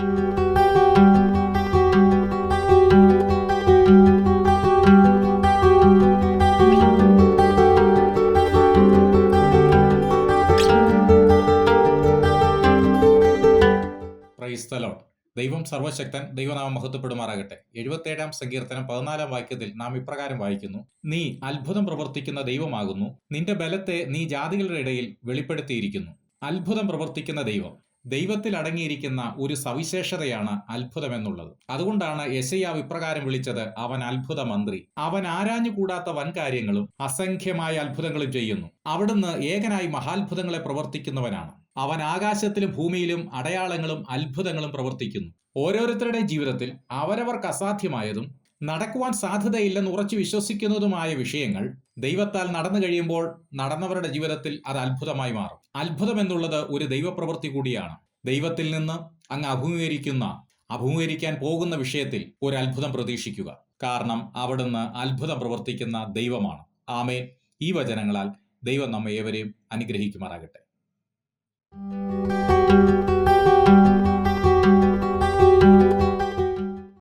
Praise the Lord. ദൈവം സർവശക്തൻ, ദൈവനാമം മഹത്വപ്പെടുമാറാകട്ടെ. 77-ാം സങ്കീർത്തനം 14-ാം വാക്യത്തിൽ നാം ഇപ്രകാരം വായിക്കുന്നു: നീ അത്ഭുതം പ്രവർത്തിക്കുന്ന ദൈവമാകുന്നു, നിന്റെ ബലത്തെ നീ ജാതികളുടെ ഇടയിൽ വെളിപ്പെടുത്തിയിരിക്കുന്നു. അത്ഭുതം പ്രവർത്തിക്കുന്ന ദൈവം, ദൈവത്തിൽ അടങ്ങിയിരിക്കുന്ന ഒരു സവിശേഷതയാണ് അത്ഭുതം എന്നുള്ളത്. അതുകൊണ്ടാണ് യെശയ്യാവ് ഇപ്രകാരം വിളിച്ചത്: അവൻ അത്ഭുത മന്ത്രി. അവൻ ആരാഞ്ഞുകൂടാത്ത വൻകാര്യങ്ങളും അസംഖ്യമായ അത്ഭുതങ്ങളും ചെയ്യുന്നു. അവിടുന്ന് ഏകനായി മഹാത്ഭുതങ്ങളെ പ്രവർത്തിക്കുന്നവനാണ്. അവൻ ആകാശത്തിലും ഭൂമിയിലും അടയാളങ്ങളും അത്ഭുതങ്ങളും പ്രവർത്തിക്കുന്നു. ഓരോരുത്തരുടെ ജീവിതത്തിൽ അവരവർക്ക് അസാധ്യമായതും നടക്കുവാൻ സാധ്യതയില്ലെന്ന് ഉറച്ചു വിശ്വസിക്കുന്നതുമായ വിഷയങ്ങൾ ദൈവത്താൽ നടന്നു കഴിയുമ്പോൾ നടന്നവരുടെ ജീവിതത്തിൽ അത് അത്ഭുതമായി മാറും. അത്ഭുതം എന്നുള്ളത് ഒരു ദൈവപ്രവൃത്തി കൂടിയാണ്. ദൈവത്തിൽ നിന്ന് അങ്ങ് അഭിമുഖീകരിക്കാൻ പോകുന്ന വിഷയത്തിൽ ഒരു അത്ഭുതം പ്രതീക്ഷിക്കുക. കാരണം അവിടുന്ന് അത്ഭുതം പ്രവർത്തിക്കുന്ന ദൈവമാണ്. ആമേൻ. ഈ വചനങ്ങളാൽ ദൈവം നമ്മെ ഏവരെയും അനുഗ്രഹിക്കുമാറാകട്ടെ.